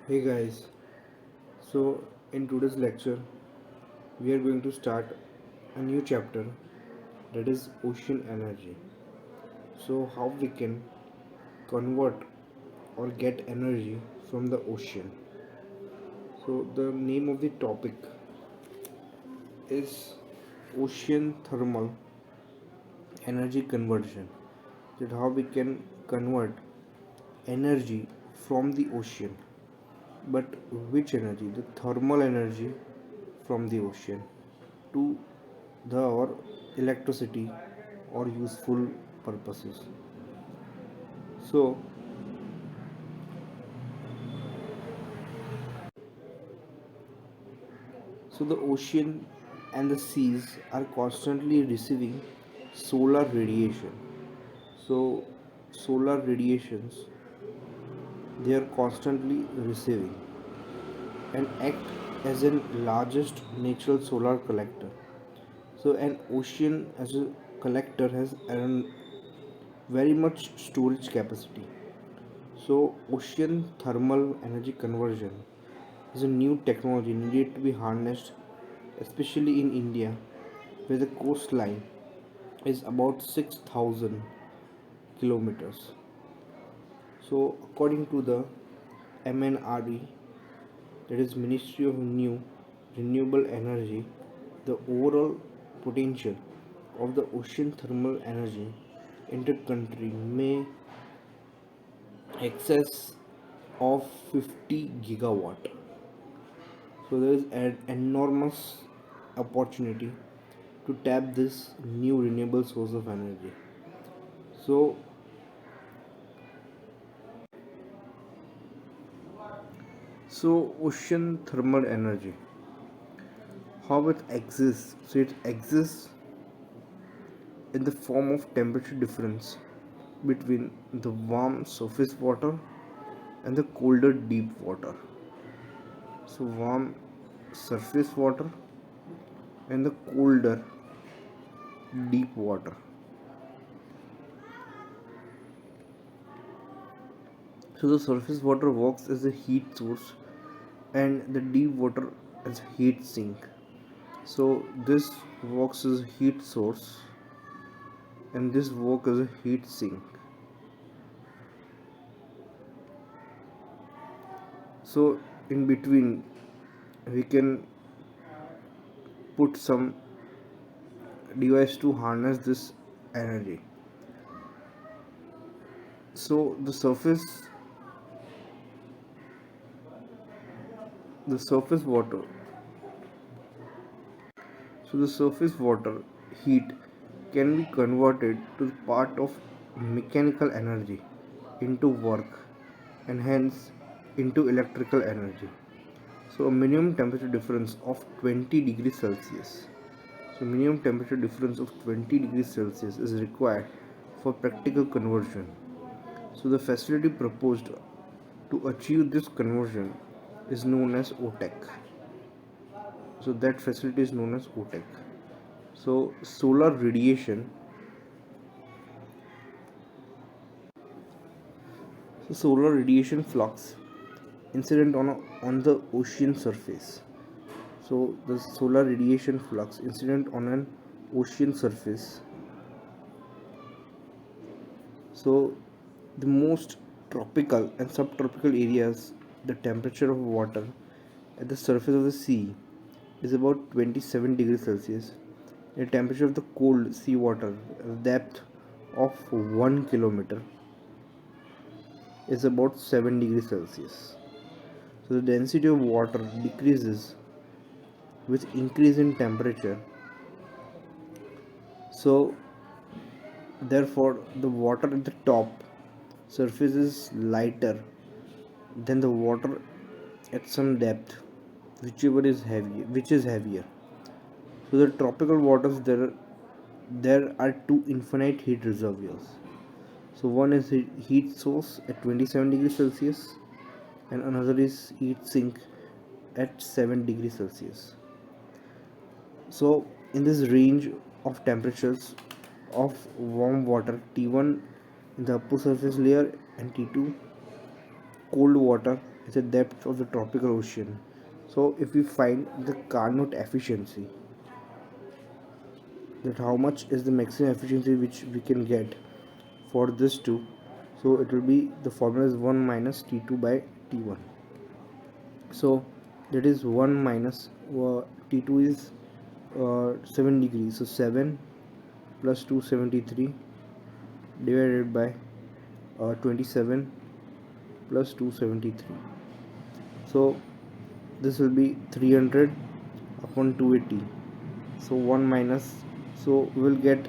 Hey guys, so in today's lecture, we are going to start a new chapter that is ocean energy. So, how we can convert or get energy from the ocean. So, the name of the topic is ocean thermal energy conversion. That how we can convert energy from the ocean. But which energy? The thermal energy from the ocean to the or electricity or useful purposes. So so the ocean and the seas are constantly receiving solar radiation. So solar radiations they are constantly receiving and act as a largest natural solar collector. So an ocean as a collector has a very much storage capacity. So, ocean thermal energy conversion is a new technology needed to be harnessed, especially in India, where the coastline is about 6,000 kilometers. So, according to the MNRE, that is Ministry of New Renewable Energy, the overall potential of the ocean thermal energy inter-country may excess of 50 gigawatt. So there is an enormous opportunity to tap this new renewable source of energy. So ocean thermal energy, how it exists? So it exists in the form of temperature difference between the warm surface water and the colder deep water. So warm surface water and the colder deep water. So the surface water works as a heat source and the deep water as a heat sink. So this works as a heat source and this works as a heat sink. So in between we can put some device to harness this energy. So the surface water the surface water heat can be converted to part of mechanical energy into work and hence into electrical energy. So a minimum temperature difference of 20 degrees Celsius. So minimum temperature difference of 20 degrees Celsius is required for practical conversion. So the facility proposed to achieve this conversion is known as OTEC. So that facility is known as OTEC. So solar radiation flux incident on the ocean surface. So the solar radiation flux incident on an ocean surface. So the most tropical and subtropical areas, the temperature of water at the surface of the sea is about 27 degrees Celsius. The temperature of the cold sea water at a depth of 1 kilometer is about 7 degrees Celsius. So the density of water decreases with increase in temperature. So therefore the water at the top surface is lighter than the water at some depth which is heavier. So the tropical waters there are two infinite heat reservoirs. So one is heat source at 27 degrees Celsius and another is heat sink at 7 degrees Celsius. So in this range of temperatures of warm water T1 in the upper surface layer and T2 cold water is the depth of the tropical ocean. So if we find the Carnot efficiency, that how much is the maximum efficiency which we can get for this two, so it will be, the formula is 1 minus T2 by T1. So that is 1 minus T2 is 7 degrees, so 7 plus 273 divided by 27 plus 273. So this will be 300 upon 280. So 1 minus, so we will get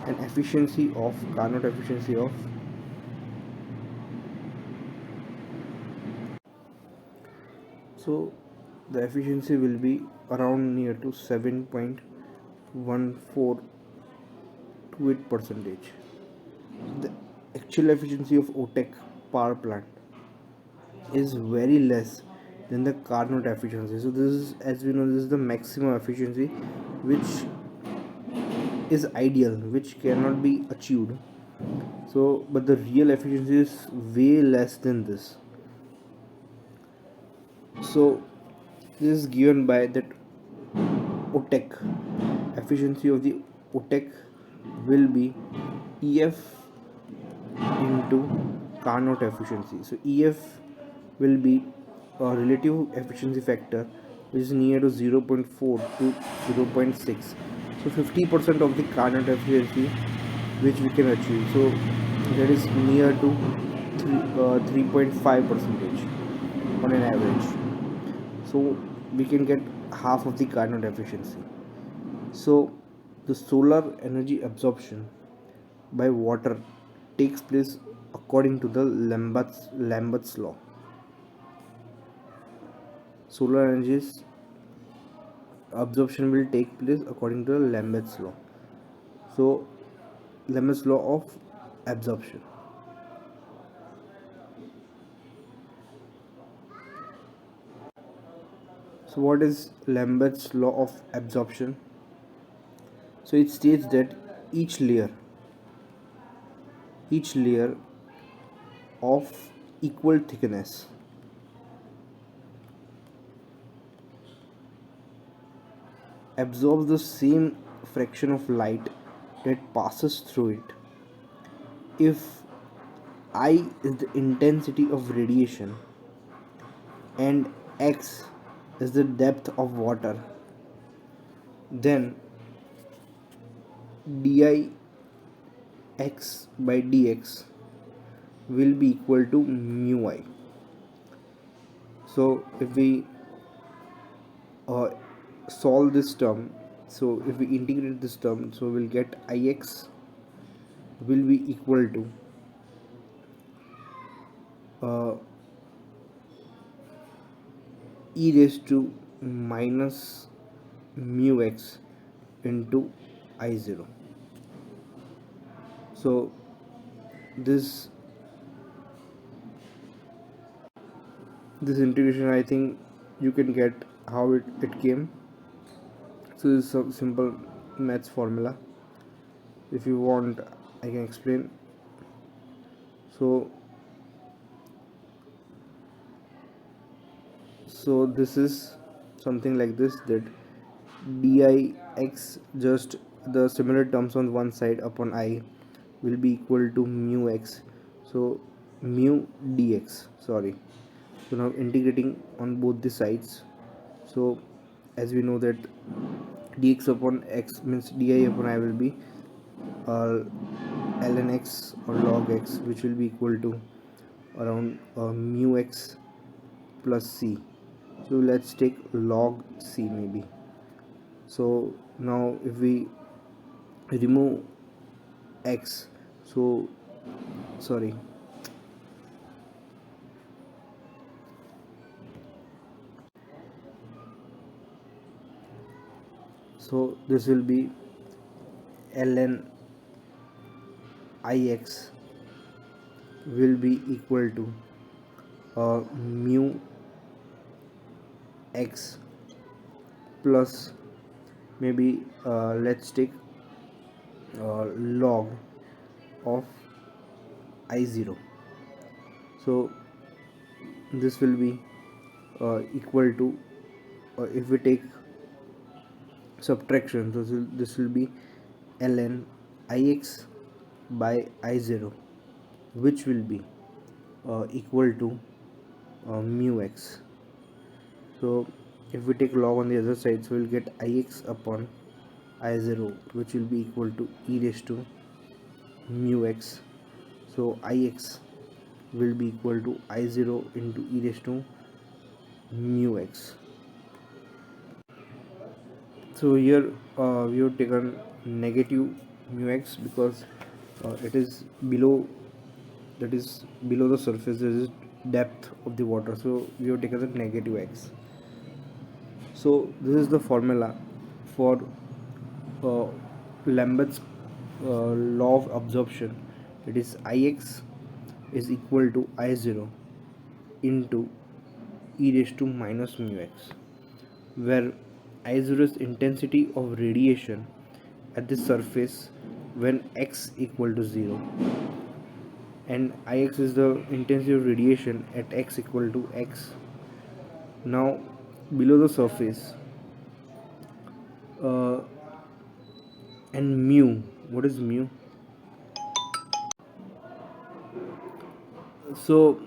an efficiency of Carnot efficiency of, so the efficiency will be around near to 7.1428 percentage. The actual efficiency of OTEC power plant is very less than the Carnot efficiency. So this is, as we know, this is the maximum efficiency which is ideal, which cannot be achieved. So but the real efficiency is way less than this. So this is given by that OTEC efficiency of the OTEC will be EF into Carnot efficiency. So EF will be a relative efficiency factor which is near to 0.4 to 0.6. So 50% of the Carnot efficiency which we can achieve. So that is near to 3.5 percentage on an average. So we can get half of the Carnot efficiency. So the solar energy absorption by water takes place according to the Lambert's law. Solar energy's absorption will take place according to the Lambert's law. So Lambert's law of absorption. So what is Lambert's law of absorption? So it states that each layer of equal thickness absorbs the same fraction of light that passes through it. If I is the intensity of radiation and x is the depth of water, then di x by dx will be equal to mu I. So if we uh, solve this term, so if we integrate this term, so we'll get Ix will be equal to uh, e raised to minus mu x into I0. So this integration, I think you can get how it came. So this is a simple maths formula. If you want, I can explain. So this is something like this, that dix, just the similar terms on one side upon I will be equal to mu x, so mu dx, sorry. So now integrating on both the sides, so as we know that dx upon x means di upon I will be uh, ln x or log x, which will be equal to around mu x plus c. So let's take log c maybe. So now if we remove x, so sorry, so this will be ln ix will be equal to mu x plus maybe let's take log of I0. So this will be equal to, if we take subtraction, so this will be ln ix by I0, which will be equal to mu x. So if we take log on the other side, so we'll get ix upon I0, which will be equal to e raised to mu x. So ix will be equal to I0 into e raised to mu x. So here we have taken negative mu x because it is below, that is below the surface, there is depth of the water, so we have taken the negative x. So this is the formula for uh, Lambert's law of absorption. It is Ix is equal to I0 into e raised to minus mu x, where I0 is intensity of radiation at the surface when x equal to 0, and Ix is the intensity of radiation at x equal to x. Now below the surface, uh, and mu, what is mu? So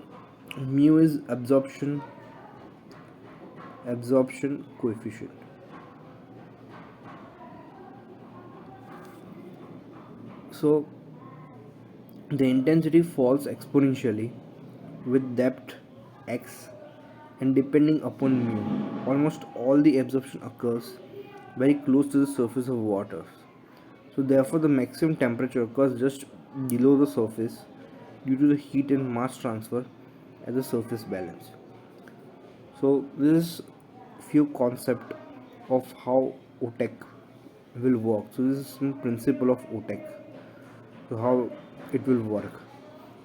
mu is absorption coefficient. So the intensity falls exponentially with depth x, and depending upon mu, almost all the absorption occurs very close to the surface of water. So therefore the maximum temperature occurs just below the surface due to the heat and mass transfer at the surface balance. So this is few concept of how OTEC will work. So this is some principle of OTEC, so how it will work.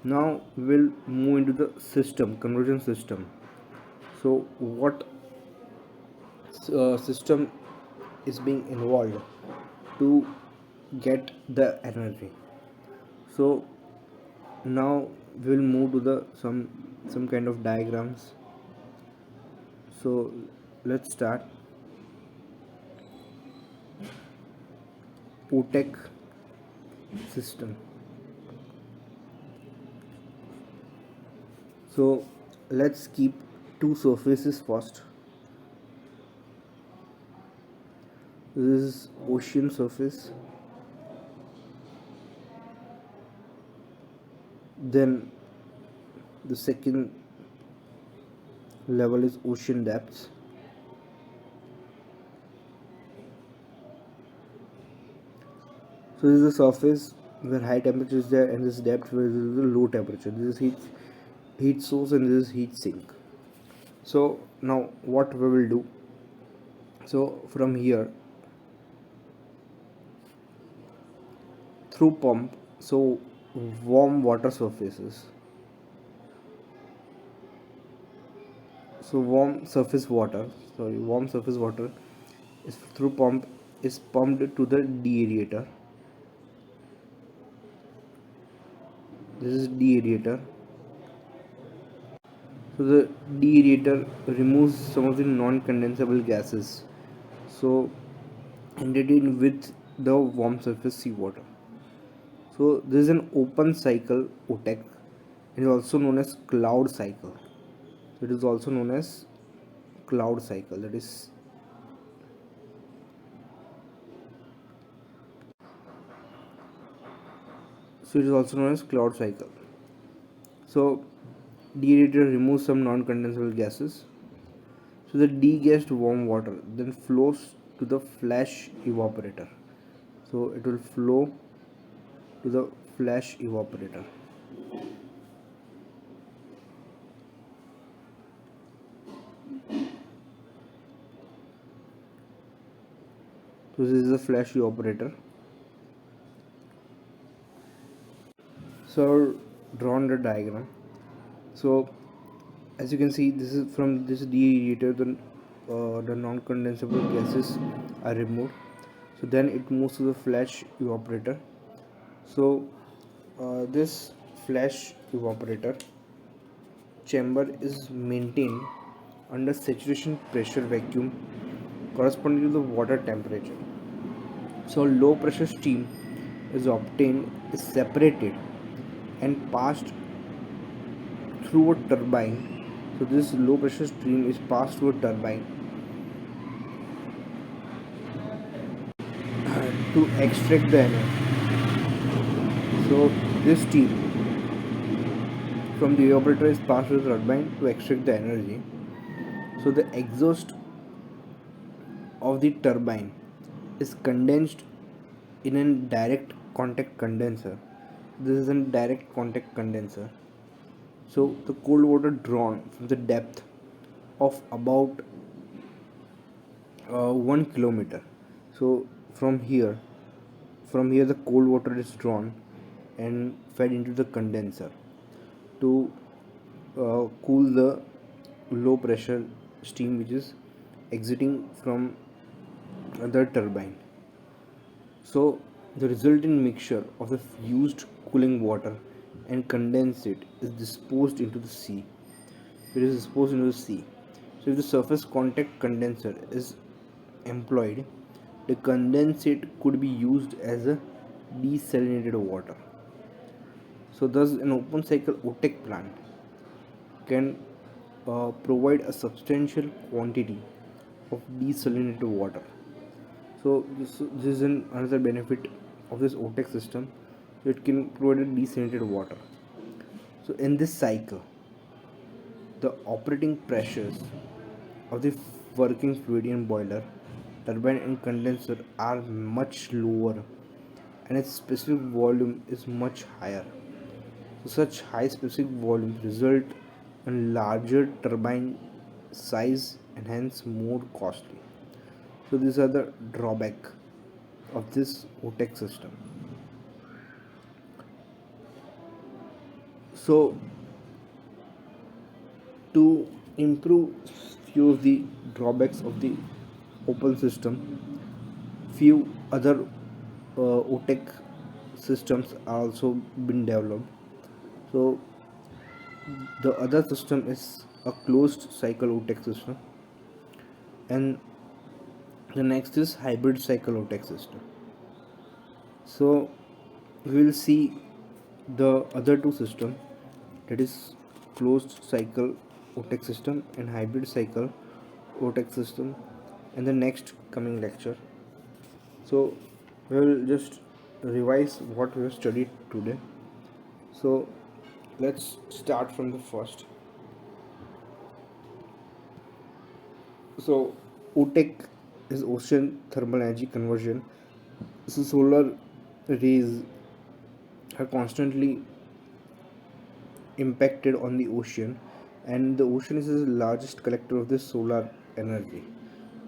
Now we will move into the system, conversion system. So what system is being involved to get the energy. So now we will move to the some kind of diagrams. So let's start. OTEC system. So let's keep two surfaces first. This is ocean surface, then the second level is ocean depths. So this is the surface where high temperature is there, and this depth where there is a low temperature. This is heat source, and this is heat sink. So now what we will do, so from here through pump, so warm water surfaces, so warm surface water is through pump is pumped to the deaerator. This is deaerator. So the deaerator removes some of the non-condensable gases, so entertained with the warm surface seawater. So this is an open cycle OTEC. It is also known as cloud cycle. So it is also known as cloud cycle. That is, so it is also known as cloud cycle. So deaerator removes some non-condensable gases. So the degassed warm water then flows to the flash evaporator. So it will flow to the flash evaporator. So this is the flash evaporator. So drawn the diagram. So as you can see, this is from this deaerator, the non-condensable gases are removed. So then it moves to the flash evaporator. So this flash evaporator chamber is maintained under saturation pressure vacuum corresponding to the water temperature. So low pressure steam is obtained, is separated and passed through a turbine. So this low pressure stream is passed through a turbine to extract the energy. So this steam from the evaporator is passed through the turbine to extract the energy. So the exhaust of the turbine is condensed in a direct contact condenser. This is a direct contact condenser. So the cold water drawn from the depth of about 1 kilometer. So from here the cold water is drawn and fed into the condenser to cool the low pressure steam which is exiting from the turbine. So the resultant mixture of the fused cooling water and condensate is disposed into the sea. It is disposed into the sea. So if the surface contact condenser is employed, the condensate could be used as a desalinated water. So thus an open cycle OTEC plant can provide a substantial quantity of desalinated water. So this is another benefit of this OTEC system. It can provide desalinated water. So in this cycle, the operating pressures of the working fluidian boiler, turbine and condenser are much lower and its specific volume is much higher. So such high specific volumes result in larger turbine size and hence more costly. So these are the drawback of this OTEC system. So to improve few of the drawbacks of the open system, few other OTEC systems are also been developed. So the other system is a closed cycle OTEC system, and the next is hybrid cycle OTEC system. So we will see the other two system, that is closed cycle OTEC system and hybrid cycle OTEC system, in the next coming lecture. So we will just revise what we have studied today. So let's start from the first. So OTEC is ocean thermal energy conversion. So solar rays are constantly impacted on the ocean, and the ocean is the largest collector of this solar energy.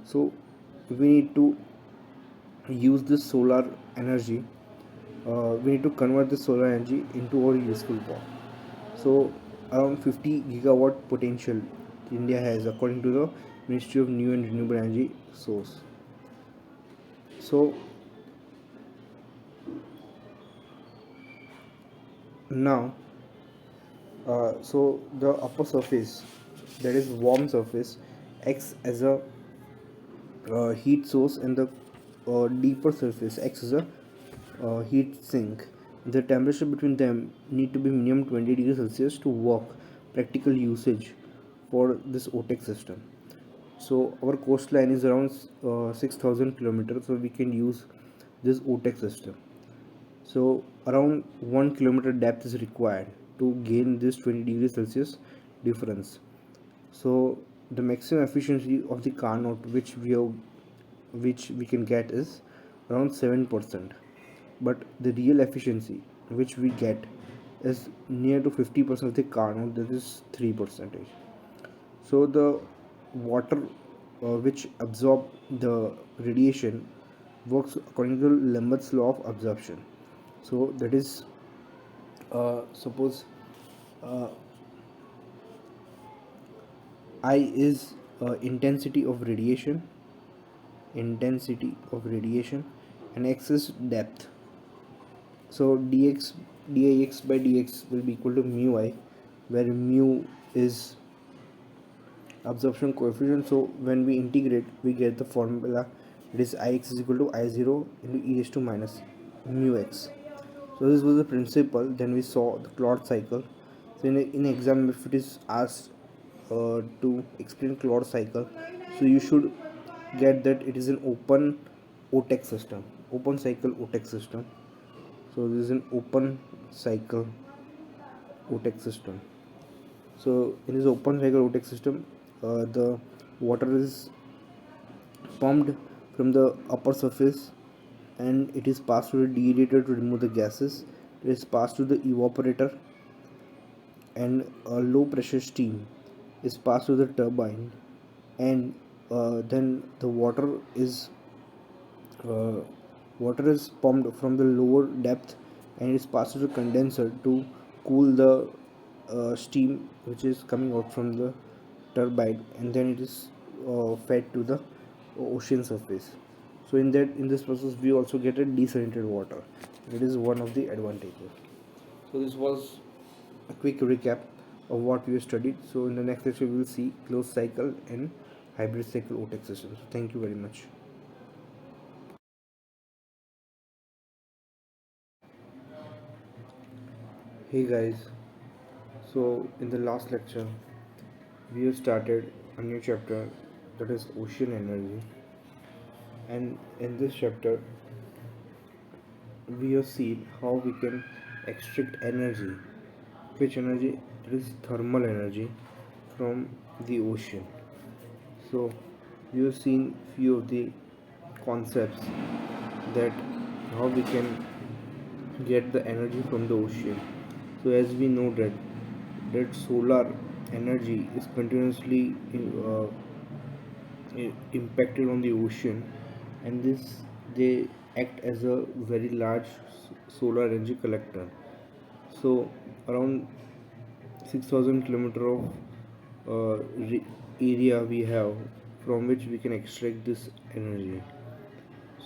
So we need to use this solar energy, we need to convert this solar energy into our useful form. So around 50 gigawatt potential India has according to the Ministry of New and Renewable Energy source. So now so the upper surface, that is warm surface, acts as a heat source, and the deeper surface acts as a heat sink. The temperature between them need to be minimum 20 degrees Celsius to work practical usage for this OTEC system. So our coastline is around 6,000 kilometers, so we can use this OTEC system. So around 1 kilometer depth is required to gain this 20 degrees Celsius difference. So the maximum efficiency of the Carnot which we can get is around 7%, but the real efficiency which we get is near to 50% of the Carnot, that is 3%. So the water which absorb the radiation works according to Lambert's law of absorption. So that is suppose uh, I is intensity of radiation, and x is depth. So dx by dx will be equal to mu I, where mu is absorption coefficient. So when we integrate, we get the formula. It is Ix is equal to I0 into e raised to minus mu x. So this was the principle. Then we saw the Claude cycle. So in exam, if it is asked to explain Claude cycle, so you should get that it is an open OTEC system, open cycle OTEC system. So this is an open cycle OTEC system. So in this open cycle OTEC system, the water is pumped from the upper surface and it is passed through the deaerator to remove the gases. It is passed to the evaporator and a low pressure steam is passed to the turbine, and then the uh, water is pumped from the lower depth and is passed to the condenser to cool the steam which is coming out from the turbine, and then it is fed to the ocean surface. So in this process we also get a desalinated water. It is one of the advantages. So this was a quick recap of what we have studied. So in the next lecture we will see closed cycle and hybrid cycle OTEC systems. Thank you very much. Hey guys, so in the last lecture we have started a new chapter, that is ocean energy, and in this chapter we have seen how we can extract energy. Which energy? It is thermal energy from the ocean. So we have seen few of the concepts that how we can get the energy from the ocean. So as we know that solar energy is continuously impacted on the ocean, and this they act as a very large solar energy collector. So around 6,000 kilometer of area we have from which we can extract this energy.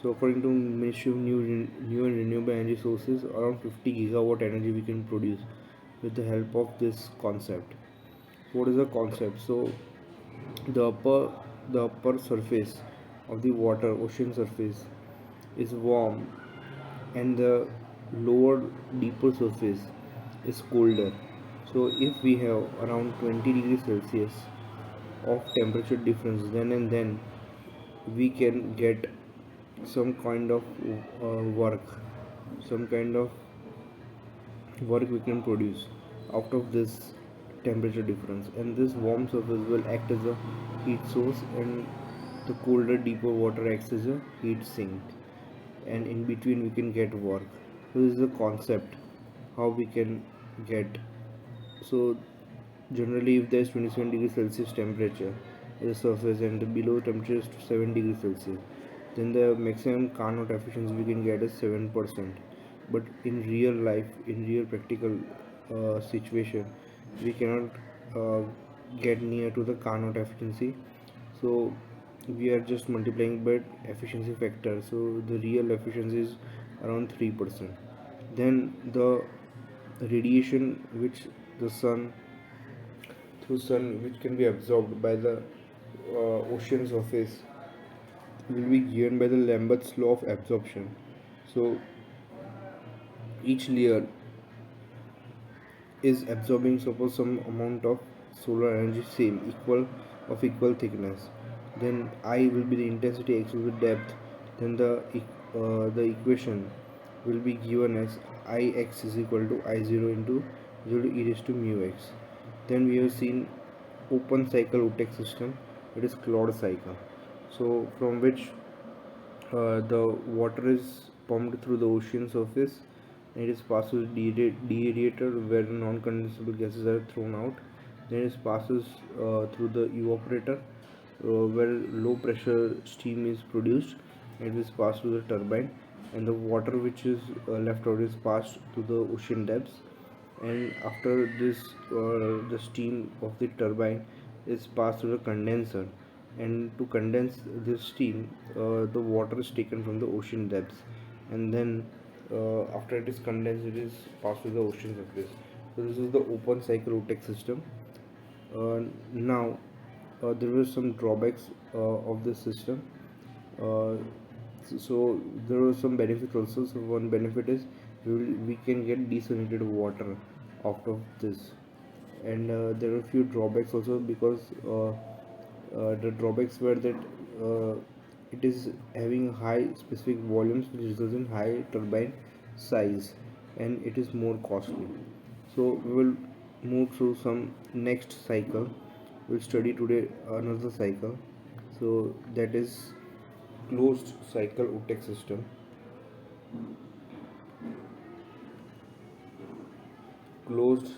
So according to Ministry of New and Renewable Energy Sources, around 50 gigawatt energy we can produce with the help of this concept. What is the concept? So the upper surface of the water, ocean surface, is warm, and the lower deeper surface is colder. So if we have around 20 degrees Celsius of temperature difference, then and then we can get some kind of work, some kind of work we can produce out of this temperature difference, and this warm surface will act as a heat source, and the colder deeper water acts as a heat sink, and in between we can get work. So this is the concept how we can get. So generally if there is 27 degrees Celsius temperature at the surface and the below temperature is 7 degrees Celsius, then the maximum Carnot efficiency we can get is 7%. But in real life, in real practical situation, we cannot uh, get near to the Carnot efficiency. So we are just multiplying by efficiency factor. So the real efficiency is around 3%. Then the radiation which the sun through sun which can be absorbed by the ocean surface will be given by the Lambert's law of absorption. So each layer is absorbing suppose some amount of solar energy, same equal of equal thickness. Then I will be the intensity, x will be depth. Then the equation will be given as Ix is equal to I0 into 0 to e raised to mu x. Then we have seen open cycle OTEC system, it is Claude cycle. So from which the water is pumped through the ocean surface and it is passed through the deaerator where non-condensable gases are thrown out. Then it passes through the evaporator where low pressure steam is produced, and it is passed through the turbine, and the water which is left out is passed to the ocean depths. And after this the steam of the turbine is passed through the condenser, and to condense this steam the water is taken from the ocean depths, and then after it is condensed it is passed to the ocean surface. So this is the open cycle OTEC system. Now there were some drawbacks of this system. uh, so there were some benefits also. So one benefit is we can get desalinated water out of this, and there are a few drawbacks also, because the drawbacks were that it is having high specific volumes, which results in high turbine size, and it is more costly. So we will move through some next cycle. We'll study today another cycle. So that is closed cycle OTEC system. Closed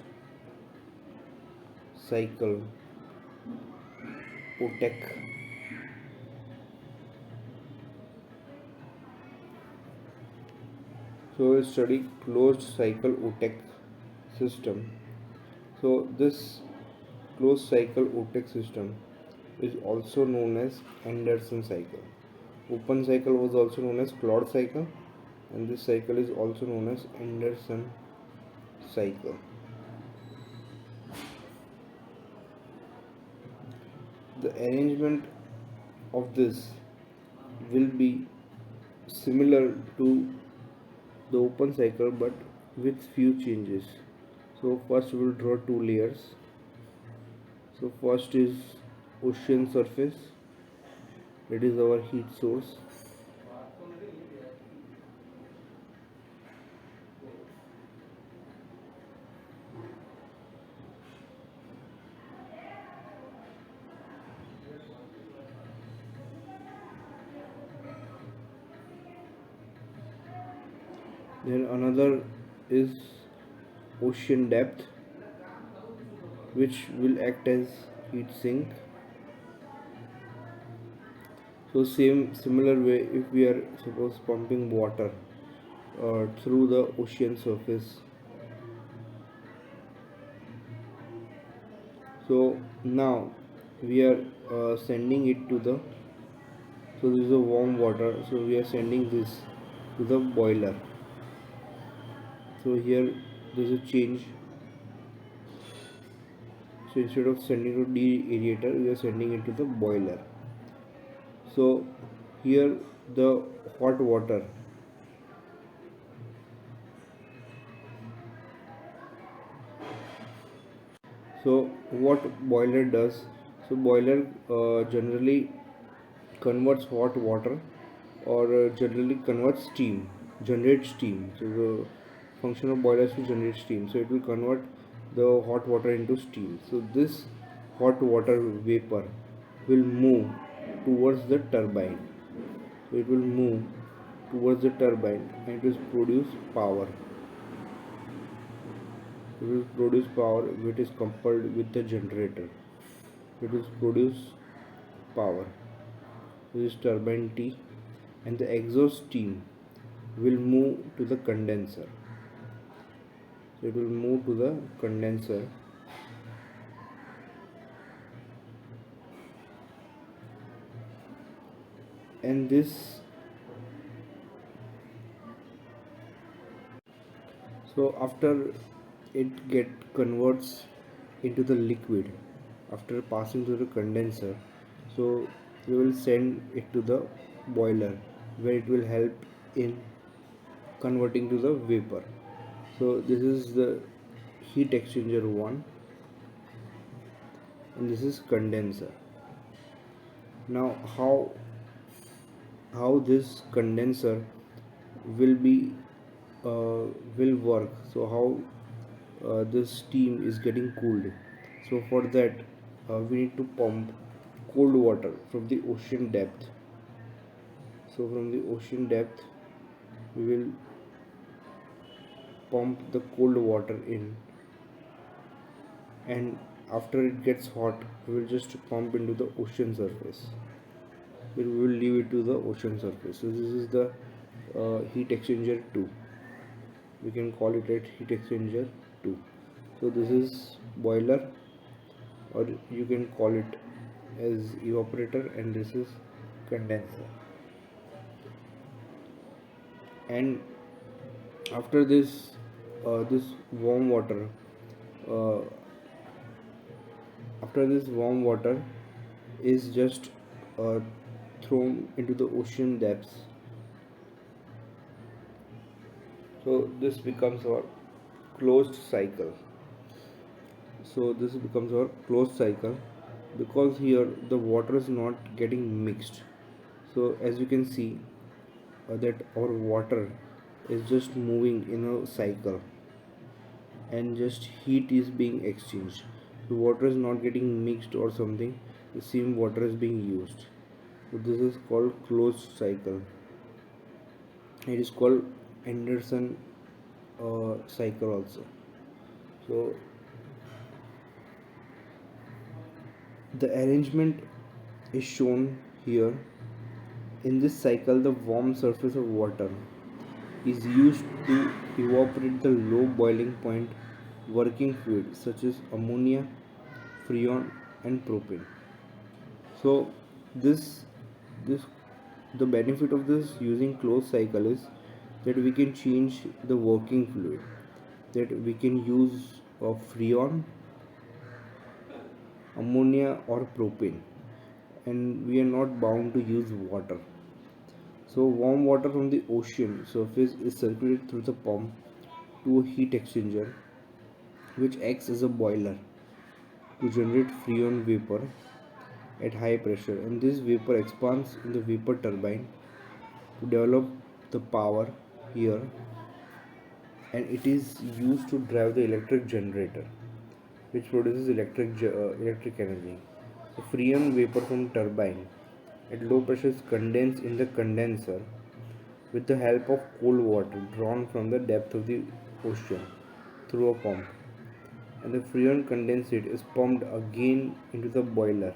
cycle OTEC. So we'll study closed cycle OTEC system. So this closed cycle OTEC system is also known as Anderson cycle. Open cycle was also known as Claude cycle, and this cycle is also known as Anderson cycle. The arrangement of this will be similar to the open cycle, but with few changes. So first we will draw two layers. So first is ocean surface, that is our heat source. Then another is ocean depth, which will act as heat sink. So similar way, if we are suppose pumping water through the ocean surface. So now we are sending it to the, so this is a warm water, so we are sending this to the boiler. So here there is a change. So instead of sending to deaerator, we are sending it to the boiler. So here the hot water, so what boiler does, so boiler generally converts hot water, or generally converts steam, generate steam. So the function of boiler is to generate steam, so it will convert the hot water into steam. So this hot water vapor will move towards the turbine. So it will move towards the turbine and it will produce power. It will produce power which is coupled with the generator. It will produce power. This is turbine T, and the exhaust steam will move to the condenser. So it will move to the condenser, and this, so after it get converts into the liquid after passing through the condenser, so we will send it to the boiler, where it will help in converting to the vapor. So this is the heat exchanger 1, and this is condenser. Now how this condenser will be will work, so how this steam is getting cooled. So for that we need to pump cold water from the ocean depth. So from the ocean depth we will pump the cold water in, and after it gets hot we will just pump into the ocean surface. We will leave it to the ocean surface. So this is the heat exchanger 2. We can call it at heat exchanger 2. So this is boiler, or you can call it as evaporator, and this is condenser. And after this this warm water uh, after this warm water is just uh, thrown into the ocean depths. So this becomes our closed cycle. So this becomes our closed cycle because here the water is not getting mixed. So as you can see, that our water is just moving in a cycle and just heat is being exchanged. The water is not getting mixed or something, the same water is being used. So this is called closed cycle. It is called Anderson cycle also. So the arrangement is shown here. In this cycle, the warm surface of water is used to evaporate the low boiling point working fluid such as ammonia, freon, and propane. So this this the benefit of this using closed cycle is that we can change the working fluid, that we can use freon, ammonia, or propane, and we are not bound to use water. So warm water from the ocean surface is circulated through the pump to a heat exchanger which acts as a boiler to generate freon vapor at high pressure, and this vapor expands in the vapor turbine to develop the power here, and it is used to drive the electric generator which produces electric energy. The freon vapor from turbine at low pressure is condensed in the condenser with the help of cold water drawn from the depth of the ocean through a pump, and the freon condensate is pumped again into the boiler.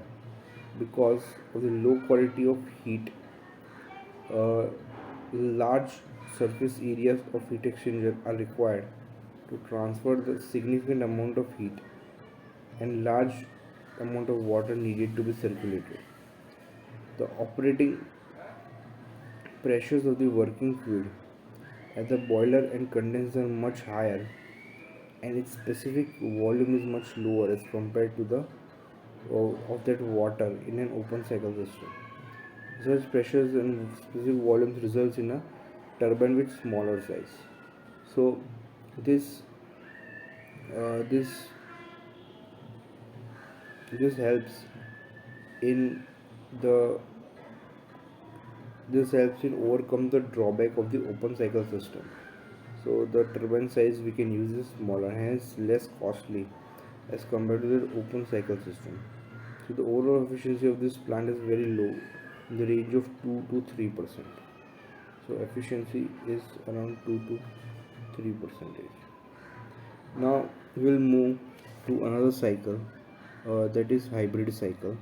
Because of the low quality of heat, large surface areas of heat exchanger are required to transfer the significant amount of heat, and large amount of water needed to be circulated. The operating pressures of the working fluid at the boiler and condenser are much higher, and its specific volume is much lower as compared to the of that water in an open cycle system. Such pressures and specific volumes results in a turbine with smaller size. So this uh, this this helps in the this helps in overcome the drawback of the open cycle system. So the turbine size we can use is smaller, hence less costly as compared to the open cycle system. So the overall efficiency of this plant is very low, in the range of 2 to 3%. So efficiency is around 2 to 3 percentage. Now we will move to another cycle, that is hybrid cycle.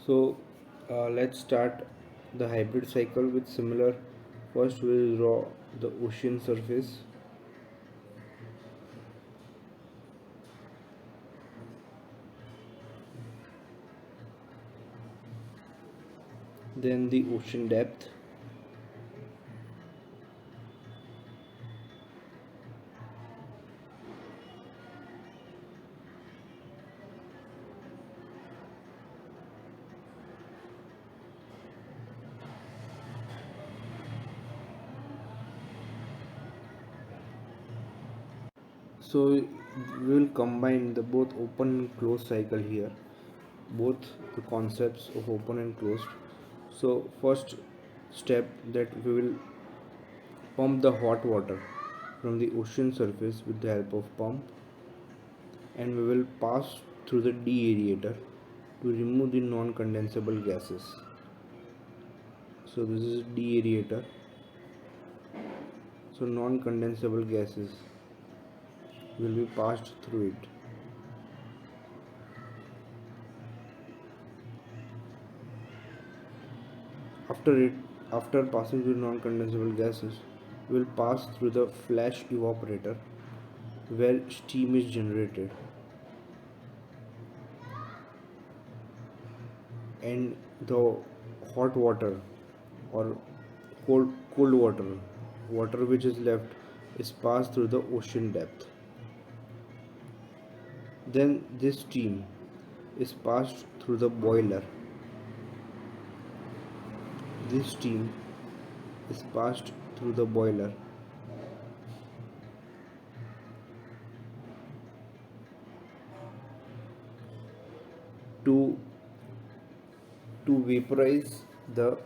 So let's start the hybrid cycle with similar. First we will draw the ocean surface, then the ocean depth, so we will combine the both open and closed cycle here, both the concepts of open and closed. So first step, that we will pump the hot water from the ocean surface with the help of pump, and we will pass through the deaerator to remove the non-condensable gases. So this is deaerator. So non-condensable gases will be passed through it. After passing through non-condensable gases, will pass through the flash evaporator where steam is generated, and the hot water or cold water which is left is passed through the ocean depth. Then this steam is passed through the boiler. This steam is passed through the boiler to vaporize the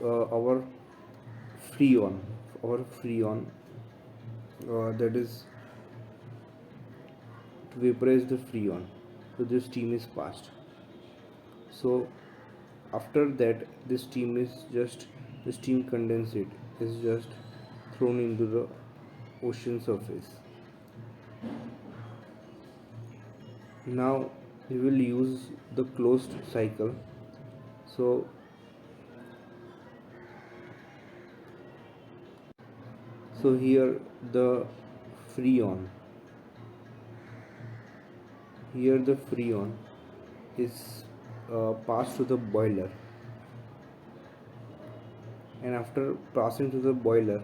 our freon that is to vaporize the freon. So this steam is passed. So after that the steam condensate is just thrown into the ocean surface. Now we will use the closed cycle. So here freon the freon is passed to the boiler, and after passing to the boiler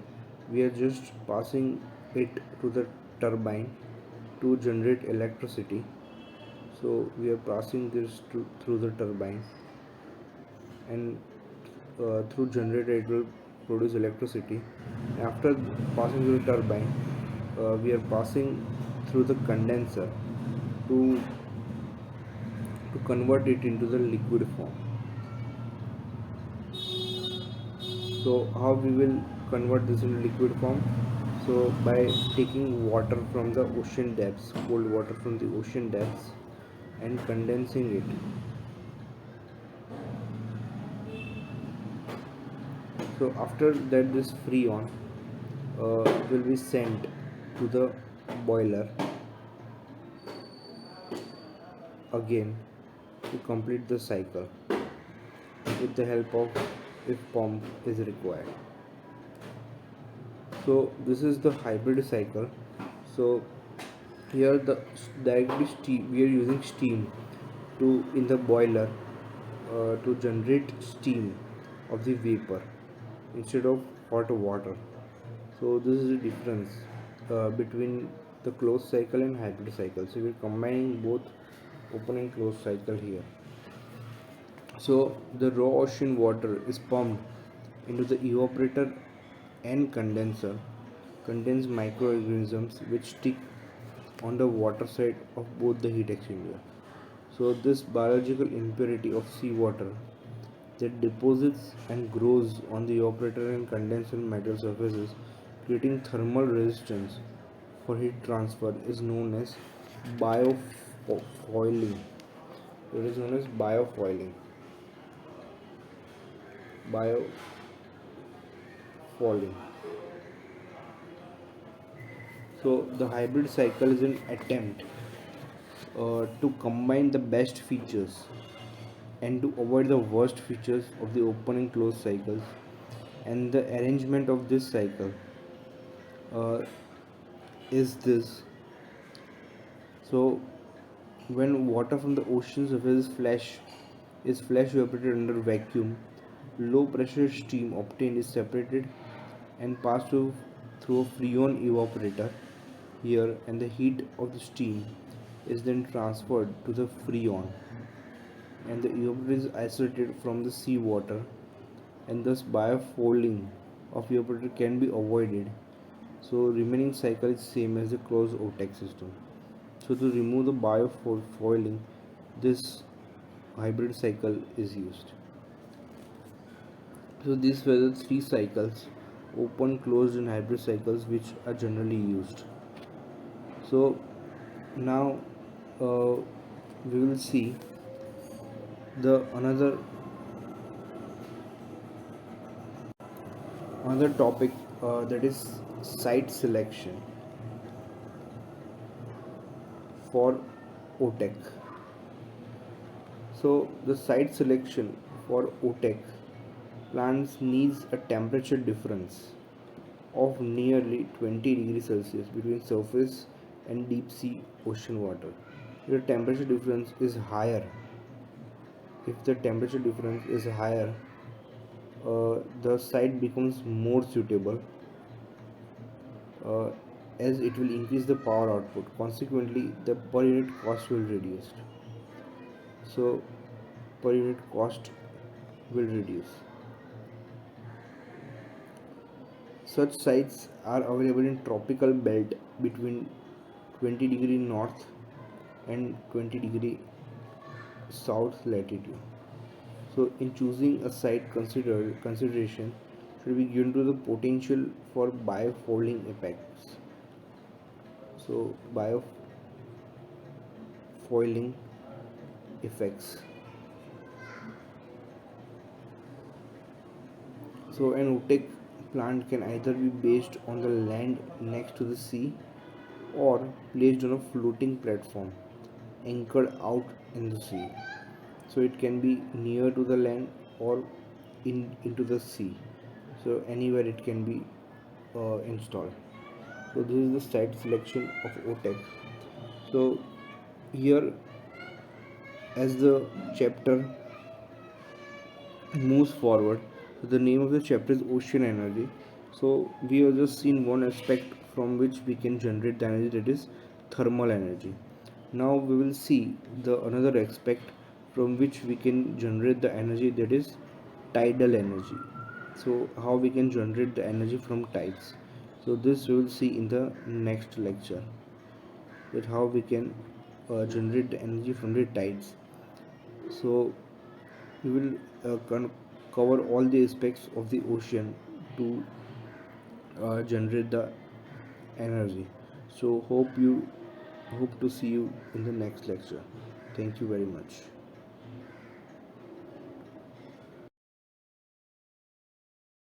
we are just passing it to the turbine to generate electricity. So we are passing this through the turbine, and through generator it will produce electricity. After passing through the turbine, we are passing through the condenser to convert it into the liquid form. So how we will convert this into liquid form? So by taking water from the ocean depths, cold water from the ocean depths, and condensing it. So after that this freon will be sent to the boiler again to complete the cycle with the help of if pump is required. So this is the hybrid cycle. So here the directly steam, we are using steam to in the boiler to generate steam of the vapor instead of hot water. So this is the difference between the closed cycle and hybrid cycle. So we're combining both open and closed cycle here. So the raw ocean water is pumped into the evaporator and condenser, contains microorganisms which stick on the water side of both the heat exchanger. So this biological impurity of seawater that deposits and grows on the evaporator and condenser metal surfaces, creating thermal resistance for heat transfer, is known as biofoiling. It is known as biofoiling. Biofoiling. So the hybrid cycle is an attempt to combine the best features and to avoid the worst features of the open and closed cycles. And the arrangement of this cycle uh, is this. So when water from the ocean surface is flash evaporated under vacuum, low pressure steam obtained is separated and passed through a freon evaporator here, and the heat of the steam is then transferred to the freon, and the evaporator is isolated from the seawater, and thus biofouling of evaporator can be avoided. So remaining cycle is same as the closed OTEC system. So to remove the biofoiling, this hybrid cycle is used. So these were the three cycles, open, closed and hybrid cycles, which are generally used. So now we will see the another topic, that is site selection for OTEC. So the site selection for OTEC Plants needs a temperature difference of nearly 20 degrees Celsius between surface and deep sea ocean water. The temperature difference is higher. If the temperature difference is higher, the site becomes more suitable, uh, as it will increase the power output. Consequently, the per unit cost will reduce. So, per unit cost will reduce. Such sites are available in tropical belt between 20 degree north and 20 degree south latitude. So, in choosing a site, consideration should be given to the potential for biofouling effects. So, biofoiling effects. So, an OTEC plant can either be based on the land next to the sea or placed on a floating platform anchored out in the sea. So, it can be near to the land or into the sea. So, anywhere it can be installed. So, this is the site selection of OTEC. So, here, as the chapter moves forward, so the name of the chapter is Ocean Energy. So we have just seen one aspect from which we can generate the energy, that is thermal energy. Now we will see the another aspect from which we can generate the energy, that is tidal energy. So how we can generate the energy from tides. So this we will see in the next lecture, that how we can generate the energy from the tides. So we will cover all the aspects of the ocean to generate the energy. So hope to see you in the next lecture. Thank you very much.